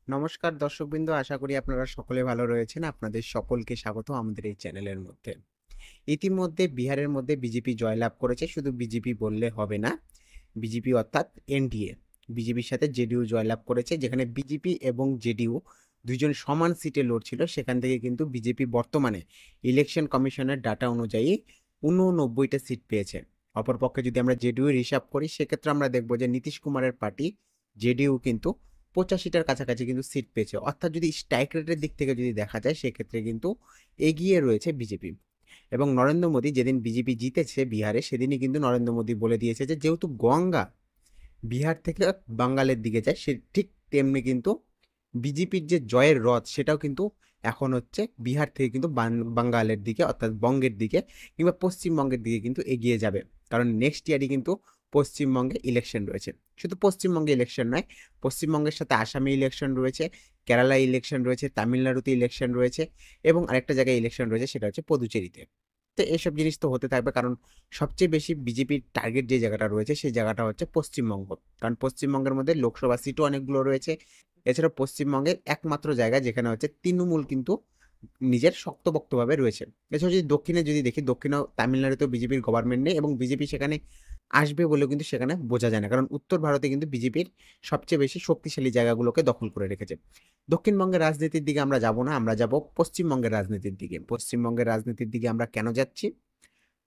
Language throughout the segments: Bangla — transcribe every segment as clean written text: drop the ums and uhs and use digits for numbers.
নমস্কার দর্শকবৃন্দ, আশা করি আপনারা সকলে ভালো রয়েছেন। আপনাদের সকলকে স্বাগত আমাদের এই চ্যানেলের মধ্যে। ইতিমধ্যে বিহারের মধ্যে বিজেপি জয়লাভ করেছে। শুধু বিজেপি বললে হবে না। বিজেপি অর্থাৎ এনডিএ। বিজেপির সাথে জেডিইউ জয়লাভ করেছে, যেখানে বিজেপি এবং জেডিইউ দুইজন সমান সিটে লড়ছিল। সেখান থেকে কিন্তু বিজেপি বর্তমানে ইলেকশন কমিশনের ডাটা অনুযায়ী 89টা সিট পেয়েছে। অপরপক্ষে যদি আমরা জেডিইউ এর হিসাব করি, সেক্ষেত্রে আমরা দেখব যে নীতিশ কুমারের পার্টি জেডিইউ কিন্তু 85টার কাছাকাছি কিন্তু সিট পেয়েছে। অর্থাৎ যদি স্ট্রাইক রেটের দিক থেকে যদি দেখা যায়, সেক্ষেত্রে কিন্তু এগিয়ে রয়েছে বিজেপি। এবং নরেন্দ্র মোদী যেদিন বিজেপি জিতেছে বিহারে, সেদিনই কিন্তু নরেন্দ্র মোদী বলে দিয়েছে যে যেহেতু গঙ্গা বিহার থেকে বাঙ্গালের দিকে যায়, সে ঠিক তেমনি কিন্তু বিজেপির যে জয়ের রথ সেটাও কিন্তু এখন হচ্ছে বিহার থেকে কিন্তু বাঙ্গালের দিকে অর্থাৎ বঙ্গের দিকে কিংবা পশ্চিমবঙ্গের দিকে কিন্তু এগিয়ে যাবে। কারণ নেক্সট ইয়ারই কিন্তু পশ্চিমবঙ্গে ইলেকশন রয়েছে। শুধু পশ্চিমবঙ্গে ইলেকশন নয়, পশ্চিমবঙ্গের সাথে আসামে ইলেকশন রয়েছে, কেরালায় ইলেকশন রয়েছে, তামিলনাড়ুতে ইলেকশন রয়েছে এবং আরেকটা জায়গায় ইলেকশন রয়েছে, সেটা হচ্ছে পদুচেরিতে। তো এসব জিনিস তো হতে থাকবে, কারণ সবচেয়ে বেশি বিজেপির টার্গেট যে জায়গাটা রয়েছে সেই জায়গাটা হচ্ছে পশ্চিমবঙ্গ। কারণ পশ্চিমবঙ্গের মধ্যে লোকসভা সিটও অনেকগুলো রয়েছে। এছাড়া পশ্চিমবঙ্গের একমাত্র জায়গা যেখানে হচ্ছে তৃণমূল কিন্তু নিজের শক্তপোক্তভাবে রয়েছে। এছাড়া যদি দক্ষিণে যদি দেখি, দক্ষিণেও তামিলনাড়ুতেও বিজেপির গভর্নমেন্ট নেই এবং বিজেপি সেখানে আসবে বলেও কিন্তু সেখানে বোঝা যায় না, কারণ উত্তর ভারতে কিন্তু বিজেপির সবচেয়ে বেশি শক্তিশালী জায়গাগুলোকে দখল করে রেখেছে। দক্ষিণবঙ্গের রাজনীতির দিকে আমরা যাব না, আমরা যাব পশ্চিমবঙ্গের রাজনীতির দিকে। পশ্চিমবঙ্গের রাজনীতির দিকে আমরা কেন যাচ্ছি?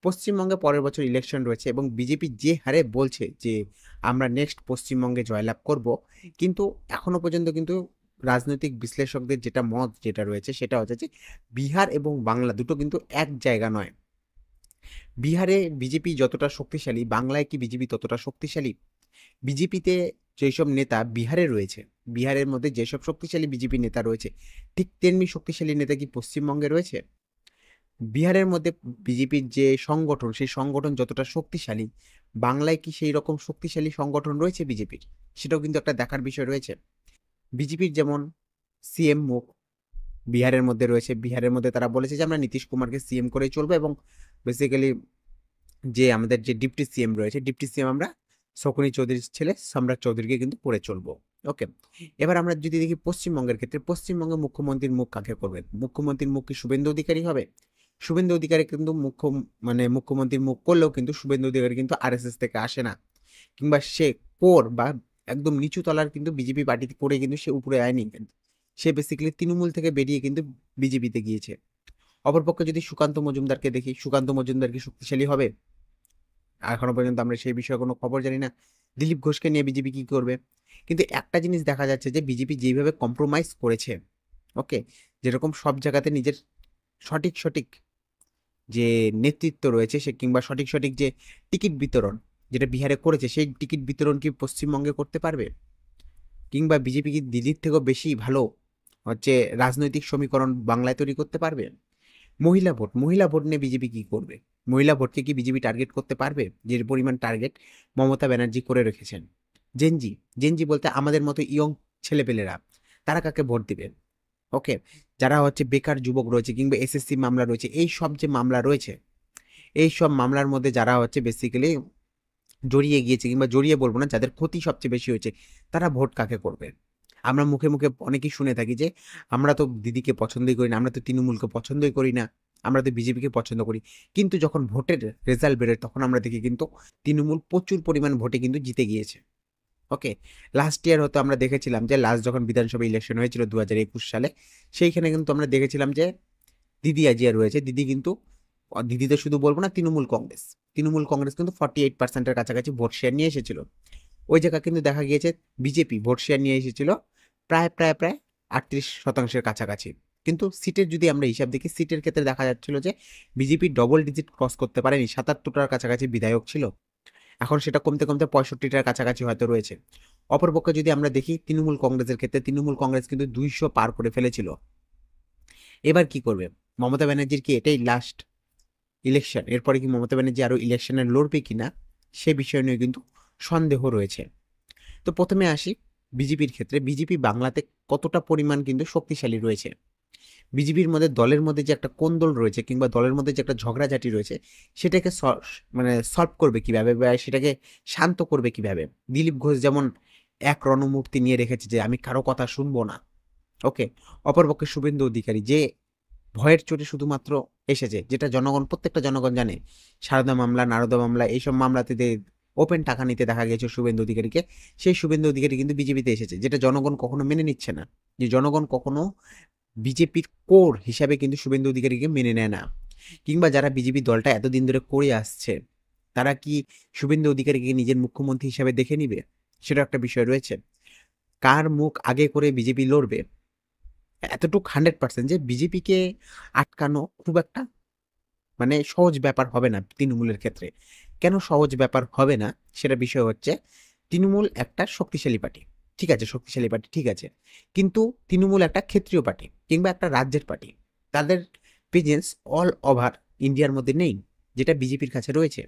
পশ্চিমবঙ্গে পরের বছর ইলেকশন রয়েছে এবং বিজেপি যে হারে বলছে যে আমরা নেক্সট পশ্চিমবঙ্গে জয়লাভ করব, কিন্তু এখনো পর্যন্ত কিন্তু রাজনৈতিক বিশ্লেষকদের যেটা মত যেটা রয়েছে সেটা হচ্ছে যে বিহার এবং বাংলা দুটো কিন্তু এক জায়গা নয়। বিহারে বিজেপি যতটা শক্তিশালী, বাংলায় কি বিজেপি ততটা শক্তিশালী? বিজেপিতে যেসব নেতা বিহারে রয়েছে, বিহারের মধ্যে যেসব শক্তিশালী বিজেপি নেতা রয়েছে, ঠিক তেমনি শক্তিশালী নেতা কি পশ্চিমবঙ্গে রয়েছে? বিহারের মধ্যে বিজেপির যে সংগঠন, সেই সংগঠন যতটা শক্তিশালী, বাংলায় কি সেই রকম শক্তিশালী সংগঠন রয়েছে বিজেপির? সেটাও কিন্তু একটা দেখার বিষয় রয়েছে। বিজেপির যেমন সিএম মুখ বিহারের মধ্যে রয়েছে, বিহারের মধ্যে তারা বলেছে যে আমরা নীতিশ কুমারকে সিএম করেই চলবো এবং বেসিক্যালি যে আমাদের যে ডিপটি সিএম রয়েছে, ডিপটি সিএম আমরা শকুনি চৌধুরীর ছেলে সম্রাট চৌধুরীকে কিন্তু করে চলবো। ওকে, এবার আমরা যদি দেখি পশ্চিমবঙ্গের ক্ষেত্রে, পশ্চিমবঙ্গে মুখ্যমন্ত্রীর মুখ কাকে করবেন? মুখ্যমন্ত্রীর মুখ কি শুভেন্দু অধিকারী হবে? শুভেন্দু অধিকারী কিন্তু মুখ্যমন্ত্রীর মুখ করলেও কিন্তু শুভেন্দু অধিকারী কিন্তু আরএসএস থেকে আসে না, কিংবা সে কোর বা একদম নিচু তলার কিন্তু বিজেপি পার্টিতে করে কিন্তু সে উপরে আয়নি। সে বেসিক্যালি তৃণমূল থেকে বেরিয়ে কিন্তু বিজেপিতে গিয়েছে। অপরপক্ষে যদি সুকান্ত মজুমদারকে দেখি, সুকান্ত মজুমদার কি শক্তিশালী হবে? এখনো পর্যন্ত আমরা সেই বিষয়ে কোনো খবর জানি না। দিলীপ ঘোষকে নিয়ে বিজেপি কি করবে? কিন্তু একটা জিনিস দেখা যাচ্ছে যে বিজেপি যেভাবে কম্প্রোমাইজ করেছে, ওকে, যেরকম সব জায়গাতে নিজের সঠিক সঠিক যে নেতৃত্ব রয়েছে সে, কিংবা সঠিক সঠিক যে টিকিট বিতরণ যেটা বিহারে করেছে, সেই টিকিট বিতরণ কি পশ্চিমবঙ্গে করতে পারবে? কিংবা বিজেপি কি দিল্লির থেকেও বেশি ভালো হচ্ছে রাজনৈতিক সমীকরণ বাংলায় তৈরি করতে পারবে? মহিলা ভোট নিয়ে বিজেপি কি করবে? মহিলা ভোটকে কি বিজেপি টার্গেট করতে পারবে যে পরিমাণ টার্গেট মমতা ব্যানার্জি করে রেখেছেন? জেনজি, জেনজি বলতে আমাদের মতো ইয়ং ছেলেপেলেরা, তারা কাকে ভোট দিবে? ওকে, যারা হচ্ছে বেকার যুবক রয়েছে কিংবা এসএসসি মামলা রয়েছে, এই সব যে মামলা রয়েছে, এই সব মামলার মধ্যে যারা হচ্ছে বেসিক্যালি জড়িয়ে গিয়েছে, কিংবা জড়িয়ে বলবো না, যাদের ক্ষতি সবচেয়ে বেশি হয়েছে, তারা ভোট কাকে করবে? আমরা মুখে মুখে অনেকেই শুনে থাকি যে আমরা তো দিদিকে পছন্দই করি না, আমরা তো তৃণমূলকে পছন্দই করি না, আমরা তো বিজেপিকে পছন্দ করি। কিন্তু যখন ভোটের রেজাল্ট বেরোয় তখন আমরা দেখি কিন্তু তৃণমূল প্রচুর পরিমাণ ভোটে কিন্তু জিতে গিয়েছে। ওকে, লাস্ট ইয়ার হয়তো আমরা দেখেছিলাম যে লাস্ট যখন বিধানসভা ইলেকশন হয়েছিল 2021 সালে, সেইখানে কিন্তু আমরা দেখেছিলাম যে দিদি আজিয়া রয়েছে, দিদি কিন্তু, দিদিতে শুধু বলবো না, তৃণমূল কংগ্রেস কিন্তু 48%-এর কাছাকাছি ভোট শেয়ার নিয়ে এসেছিল। ওই জায়গা কিন্তু দেখা গিয়েছে বিজেপি ভোট শেয়ার নিয়ে এসেছিল প্রায় 38%-এর কাছাকাছি। কিন্তু সিটের যদি আমরা হিসাব দেখি, সিটের ক্ষেত্রে দেখা যাচ্ছিল যে বিজেপি ডবল ডিজিট ক্রস করতে পারেনি, 77টার কাছাকাছি বিধায়ক ছিল, এখন সেটা কমতে কমতে 65টার কাছাকাছি হয়তো রয়েছে। অপরপক্ষে যদি আমরা দেখি তৃণমূল কংগ্রেসের ক্ষেত্রে, তৃণমূল কংগ্রেস কিন্তু 200 পার করে ফেলেছিল। এবার কি করবে মমতা ব্যানার্জির? কি এটাই লাস্ট ইলেকশন? এরপরে কি মমতা ব্যানার্জি আরো ইলেকশনে লড়বে কিনা, সে বিষয় নিয়ে কিন্তু সন্দেহ রয়েছে। তো প্রথমে আসি বিজেপির ক্ষেত্রে, বিজেপি বাংলাতে কতটা পরিমাণ কিন্তু শক্তিশালী রয়েছে। বিজেপির মধ্যে দলের মধ্যে যে একটা কোন্দল রয়েছে, কিংবা দলের মধ্যে যে একটা ঝগড়াঝাটি রয়েছে, সেটাকে সলভ করবে কিভাবে বা সেটাকে শান্ত করবে কিভাবে? দিলীপ ঘোষ যেমন এক রণমূর্তি নিয়ে রেখেছে যে আমি কারো কথা শুনবো না, ওকে। অপরপক্ষে শুভেন্দু অধিকারী যে ভয়ের চোটে শুধুমাত্র এসেছে, যেটা প্রত্যেকটা জনগণ জানে। সারদা মামলা, নারদা মামলা এইসব মামলাতে ওপেন টাকা নিতে দেখা গেছে শুভেন্দু অধিকারীকে। সেই শুভেন্দু অধিকারী কিন্তু বিজেপিতে এসেছে, যেটা জনগণ কখনো মেনে নিচ্ছে না। যে জনগণ কখনো বিজেপির কোর হিসাবে কিন্তু শুভেন্দু অধিকারীকে মেনে নেয় না। কিংবা যারা বিজেপি দলটা এতদিন ধরে করে আসছে, তারা কি শুভেন্দু অধিকারীকে নিজের মুখ্যমন্ত্রী হিসাবে দেখে নিবে? সেটা একটা বিষয় রয়েছে। কার মুখ আগে করে বিজেপি লড়বে, এতটুকু 100% যে বিজেপিকে আটকানো খুব একটা মানে সহজ ব্যাপার হবে না তৃণমূলের ক্ষেত্রে। কেন সহজ ব্যাপার হবে না, সেটা বিষয় হচ্ছে তৃণমূল একটা শক্তিশালী পার্টি। ঠিক আছে, শক্তিশালী পার্টি ঠিক আছে, কিন্তু তৃণমূল একটা ক্ষেত্রীয় পার্টি কিংবা একটা রাজ্যের পার্টি। তাদের প্রেজেন্স অল ওভার ইন্ডিয়ার মধ্যে নেই, যেটা বিজেপির কাছে রয়েছে।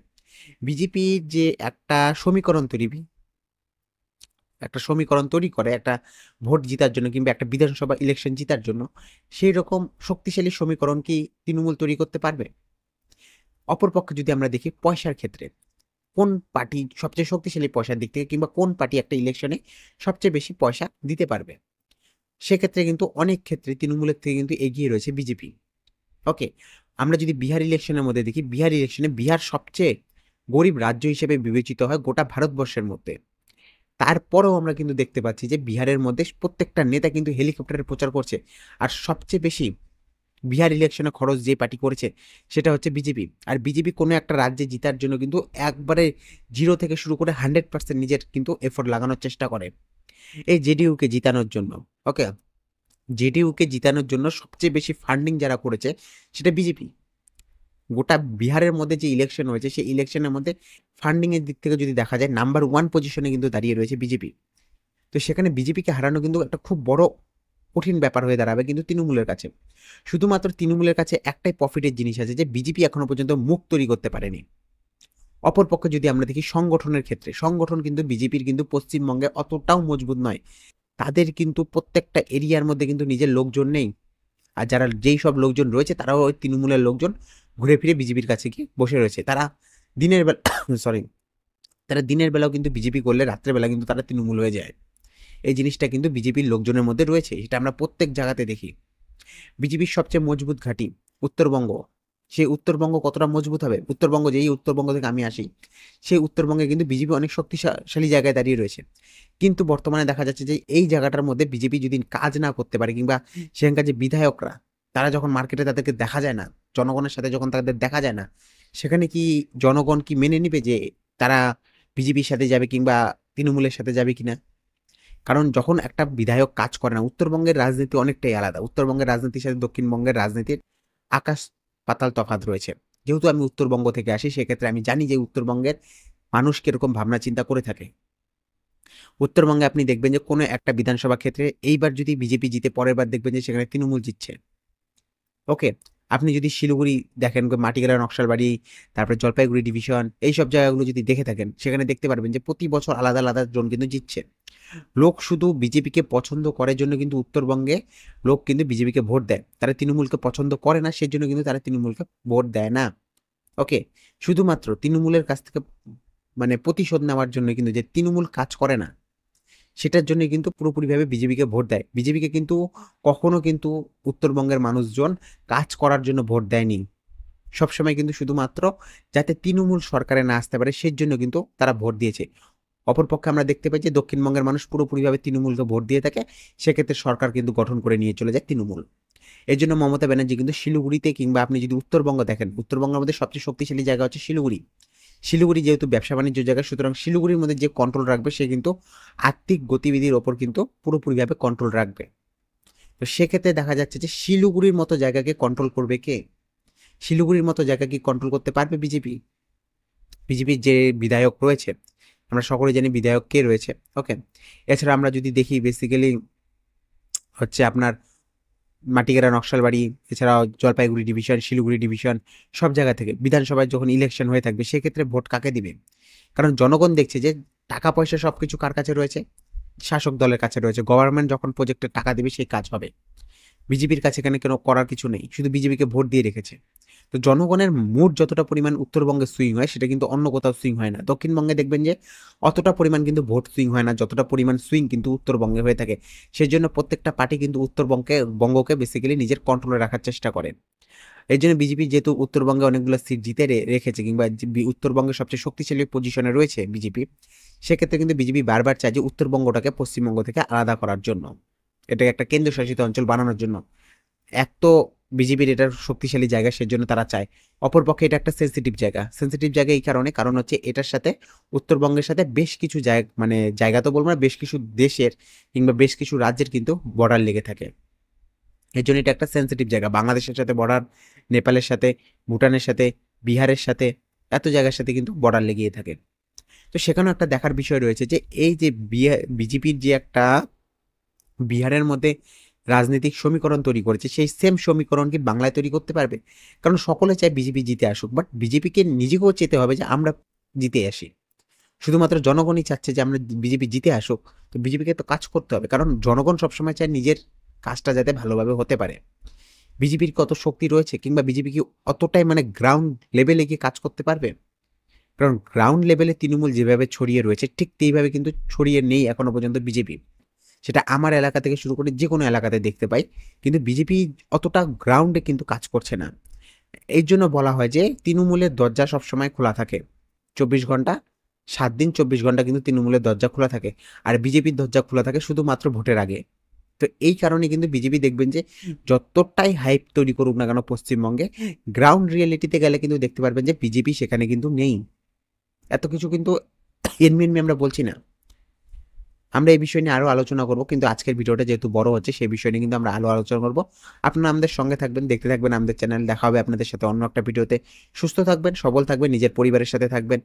বিজেপির যে একটা সমীকরণ তৈরি করে একটা ভোট জিতার জন্য কিংবা একটা বিধানসভা ইলেকশন জিতার জন্য, সেই রকম শক্তিশালী সমীকরণ কি তৃণমূল তৈরি করতে পারবে? অপরপক্ষে যদি আমরা দেখি পয়সার ক্ষেত্রে, কোন পার্টি সবচেয়ে শক্তিশালী পয়সার দিক থেকে, কিংবা কোন পার্টি একটা ইলেকশনে সবচেয়ে বেশি পয়সা দিতে পারবে, সেক্ষেত্রে কিন্তু অনেক ক্ষেত্রে তৃণমূলের থেকে কিন্তু এগিয়ে রয়েছে বিজেপি। ওকে। আমরা যদি বিহার ইলেকশনের মধ্যে দেখি, বিহার ইলেকশনে বিহার সবচেয়ে গরিব রাজ্য হিসেবে বিবেচিত হয় গোটা ভারতবর্ষের মধ্যে। তারপরেও আমরা কিন্তু দেখতে পাচ্ছি যে বিহারের মধ্যে প্রত্যেকটা নেতা কিন্তু হেলিকপ্টারে প্রচার করছে। আর সবচেয়ে বেশি বিহার ইলেকশনে খরচ যে পার্টি করেছে সেটা হচ্ছে বিজেপি। আর বিজেপি কোনো একটা রাজ্যে জিতার জন্য কিন্তু একবারে 0 থেকে শুরু করে 100% নিজের কিন্তু এফোর্ট লাগানোর চেষ্টা করে এই জেডিইউকে জিতানোর জন্য। ওকে। জেডিইউকে জিতানোর জন্য সবচেয়ে বেশি ফান্ডিং যারা করেছে সেটা বিজেপি। গোটা বিহারের মধ্যে যে ইলেকশন হয়েছে, সেই ইলেকশনের মধ্যে ফান্ডিং এর দিক থেকে যদি দেখা যায়, নাম্বার 1 পজিশনে কিন্তু দাঁড়িয়ে রয়েছে বিজেপি। তো সেখানে বিজেপিকে হারানো কিন্তু একটা খুব বড় কঠিন ব্যাপার হয়ে দাঁড়াবে কিন্তু তৃণমূলের কাছে। শুধুমাত্র তৃণমূলের কাছে একটাই প্রফিটের জিনিস আছে, যে বিজেপি এখনো পর্যন্ত মুখ তৈরি করতে পারেনি। অপরপক্ষে যদি আমরা দেখি সংগঠনের ক্ষেত্রে, সংগঠন কিন্তু বিজেপির কিন্তু পশ্চিমবঙ্গে অতটাও মজবুত নয়। তাদের কিন্তু প্রত্যেকটা এরিয়ার মধ্যে কিন্তু নিজের লোকজন নেই। আর যারা যেই সব লোকজন রয়েছে, তারাও ওই তৃণমূলের লোকজন ঘুরে ফিরে বিজেপির কাছে গিয়ে বসে রয়েছে। তারা দিনের বেলা সরি তারা দিনের বেলাও কিন্তু বিজেপি করলে, রাত্রেবেলা কিন্তু তারা তৃণমূল হয়ে যায়। এই জিনিসটা কিন্তু বিজেপির লোকজনের মধ্যে রয়েছে, এটা আমরা প্রত্যেক জায়গাতে দেখি। বিজেপির সবচেয়ে মজবুত ঘাঁটি উত্তরবঙ্গ। সেই উত্তরবঙ্গ কতটা মজবুত হবে? উত্তরবঙ্গ, যেই উত্তরবঙ্গ থেকে আমি আসি, সেই উত্তরবঙ্গে কিন্তু বিজেপি অনেক শক্তিশালী জায়গায় দাঁড়িয়ে রয়েছে। কিন্তু বর্তমানে দেখা যাচ্ছে যে এই জায়গাটার মধ্যে বিজেপি যদি কাজ না করতে পারে, কিংবা সেখানকার যে বিধায়করা, তারা যখন মার্কেটে তাদেরকে দেখা যায় না, জনগণের সাথে যখন তাদের দেখা যায় না, সেখানে কি জনগণ কি মেনে নিবে যে তারা বিজেপির সাথে যাবে কিংবা তৃণমূলের সাথে যাবে কিনা? কারণ যখন একটা বিধায়ক কাজ করে না, উত্তরবঙ্গের রাজনীতি অনেকটাই আলাদা। উত্তরবঙ্গের রাজনীতির সাথে দক্ষিণবঙ্গের রাজনীতির আকাশ পাতাল তফাৎ রয়েছে। যেহেতু আমি উত্তরবঙ্গ থেকে আসি, সেক্ষেত্রে আমি জানি যে উত্তরবঙ্গের মানুষ কিরকম ভাবনা চিন্তা করে থাকে। উত্তরবঙ্গে আপনি দেখবেন যে কোনো একটা বিধানসভা ক্ষেত্রে এইবার যদি বিজেপি জিতে, পরের বার দেখবেন যে সেখানে তৃণমূল জিতছে। ওকে। আপনি যদি শিলিগুড়ি দেখেন, মাটিগ্রাম, নকশালবাড়ি, তারপরে জলপাইগুড়ি ডিভিশন, এইসব জায়গাগুলো যদি দেখে থাকেন, সেখানে দেখতে পারবেন যে প্রতি বছর আলাদা আলাদা জন কিন্তু জিতছে। লোক শুধু বিজেপিকে পছন্দ করার জন্য কিন্তু উত্তরবঙ্গে লোক কিন্তু বিজেপিকে ভোট দেয়। তারা তৃণমূলকে পছন্দ করে না, সেজন্য কিন্তু তারা তৃণমূলকে ভোট দেয় না। ওকে। শুধুমাত্র তৃণমূলের কাছ থেকে প্রতিশোধ নেওয়ার জন্য কিন্তু, যে তৃণমূল কাজ করে না সেটার জন্য কিন্তু পুরোপুরিভাবে বিজেপিকে ভোট দেয়। বিজেপিকে কিন্তু কখনো কিন্তু উত্তরবঙ্গের মানুষজন কাজ করার জন্য ভোট দেয়নি। সবসময় কিন্তু শুধুমাত্র যাতে তৃণমূল সরকারে না আসতে পারে সেই জন্য কিন্তু তারা ভোট দিয়েছে। অপরপক্ষে আমরা দেখতে পাই যে দক্ষিণবঙ্গের মানুষ পুরোপুরিভাবে তৃণমূলকে ভোট দিয়ে থাকে, সেক্ষেত্রে সরকার কিন্তু গঠন করে নিয়ে চলে যায় তৃণমূল। এর জন্য মমতা ব্যানার্জি কিন্তু শিলিগুড়িতে, কিংবা আপনি যদি উত্তরবঙ্গ দেখেন, উত্তরবঙ্গের মধ্যে সবচেয়ে শক্তিশালী জায়গা হচ্ছে শিলিগুড়ি। শিলিগুড়ি যেহেতু ব্যবসা বাণিজ্য জায়গা, সুতরাং শিলিগুড়ির মধ্যে যে কন্ট্রোল রাখবে, সে কিন্তু আর্থিক গতিবিধির ওপর কিন্তু পুরোপুরিভাবে কন্ট্রোল রাখবে। তো সেক্ষেত্রে দেখা যাচ্ছে যে শিলিগুড়ির মতো জায়গাকে কন্ট্রোল করবে কে? শিলিগুড়ির মতো জায়গা কি কন্ট্রোল করতে পারবে বিজেপি? বিজেপির যে বিধায়ক রয়েছে, আমরা সকলে জানি বিধায়ক কে রয়েছে। ওকে। এছাড়া আমরা যদি দেখি, বেসিক্যালি হচ্ছে আপনার মাটিগ্রাম, নকশালবাড়ি, এছাড়াও জলপাইগুড়ি ডিভিশন, শিলিগুড়ি ডিভিশন, সব জায়গা থেকে বিধানসভায় যখন ইলেকশন হয়ে থাকবে, সেক্ষেত্রে ভোট কাকে দিবে? কারণ জনগণ দেখছে যে টাকা পয়সা সবকিছু কার কাছে রয়েছে? শাসক দলের কাছে রয়েছে। গভর্নমেন্ট যখন প্রজেক্টে টাকা দিবে, সেই কাজ হবে। বিজেপির কাছে এখানে কোনো করার কিছু নেই, শুধু বিজেপিকে ভোট দিয়ে রেখেছে। তো জনগণের মুড যতটা পরিমাণ উত্তরবঙ্গে সুইং হয় সেটা কিন্তু অন্য কোথাও সুইং হয় না। দক্ষিণবঙ্গে দেখবেন যে অতটা পরিমাণ কিন্তু ভোট সুইং হয় না, যতটা পরিমাণ সুইং কিন্তু উত্তরবঙ্গে হয়ে থাকে। সেজন্য প্রত্যেকটা পার্টি কিন্তু বঙ্গকে বেসিক্যালি নিজের কন্ট্রোলে রাখার চেষ্টা করে। এর জন্য বিজেপি যেহেতু উত্তরবঙ্গে অনেকগুলো সিট জিতে রেখেছে, কিংবা উত্তরবঙ্গের সবচেয়ে শক্তিশালী পজিশনে রয়েছে বিজেপি, সেক্ষেত্রে কিন্তু বিজেপি বারবার চায় যে উত্তরবঙ্গটাকে পশ্চিমবঙ্গ থেকে আলাদা করার জন্য, এটাকে একটা কেন্দ্রশাসিত অঞ্চল বানানোর জন্য। এক তো বিজেপির এটা শক্তিশালী জায়গা, সেজন্য তারা চায়। অপরপক্ষে এটা একটা সেন্সিটিভ জায়গা এই কারণ হচ্ছে এটার সাথে উত্তরবঙ্গের সাথে বেশ কিছু জায়গা, মানে জায়গা তো বলবো না, বেশ কিছু দেশের কিংবা বেশ কিছু রাজ্যের কিন্তু বর্ডার লেগে থাকে। এর জন্য এটা একটা সেন্সিটিভ জায়গা, বাংলাদেশের সাথে বর্ডার, নেপালের সাথে, ভুটানের সাথে, বিহারের সাথে, এত জায়গার সাথে কিন্তু বর্ডার লেগিয়ে থাকে। তো সেখানেও একটা দেখার বিষয় রয়েছে যে এই যে বিজেপির যে একটা বিহারের মধ্যে রাজনৈতিক সমীকরণ তৈরি করেছে, সেই সেম সমীকরণ কি বাংলায় তৈরি করতে পারবে? কারণ সকলে চায় বিজেপি জিতে আসুক, বাট বিজেপিকে নিজেকেও চেতে হবে যে আমরা জিতে আসি। শুধুমাত্র জনগণই চাচ্ছে যে আমরা বিজেপি জিতে আসুক, তো বিজেপিকে তো কাজ করতে হবে, কারণ জনগণ সবসময় চায় নিজের কাজটা যাতে ভালোভাবে হতে পারে। বিজেপির কত শক্তি রয়েছে, কিংবা বিজেপি কি অতটাই মানে গ্রাউন্ড লেভেলে গিয়ে কাজ করতে পারবে? কারণ গ্রাউন্ড লেভেলে তৃণমূল যেভাবে ছড়িয়ে রয়েছে ঠিক সেইভাবে কিন্তু ছড়িয়ে নেই এখনো পর্যন্ত বিজেপি। সেটা আমার এলাকা থেকে শুরু করে যে কোনো এলাকাতে দেখতে পাই, কিন্তু বিজেপি অতটা গ্রাউন্ডে কিন্তু কাজ করছে না। এই জন্য বলা হয় যে তৃণমূলের দরজা সবসময় খোলা থাকে 24 ঘন্টা, 7 দিন 24 ঘন্টা কিন্তু তৃণমূলের দরজা খোলা থাকে। আর বিজেপির দরজা খোলা থাকে শুধুমাত্র ভোটের আগে। তো এই কারণে কিন্তু বিজেপি দেখবেন যে যতটাই হাইপ তৈরি করুক না কেন পশ্চিমবঙ্গে, গ্রাউন্ড রিয়েলিটিতে গেলে কিন্তু দেখতে পারবেন যে বিজেপি সেখানে কিন্তু নেই। এত কিছু কিন্তু এমনি আমরা বলছি না, আমরা এই বিষয় নিয়ে আরও আলোচনা করব, কিন্তু আজকের ভিডিওটা যেহেতু বড় হচ্ছে সেই বিষয় নিয়ে কিন্তু আমরা আরও আলোচনা করব। আপনারা আমাদের সঙ্গে থাকবেন, দেখতে থাকবেন আমাদের চ্যানেল। দেখা হবে আপনাদের সাথে অন্য একটা ভিডিওতে। সুস্থ থাকবেন, সবল থাকবেন, নিজের পরিবারের সাথে থাকবেন।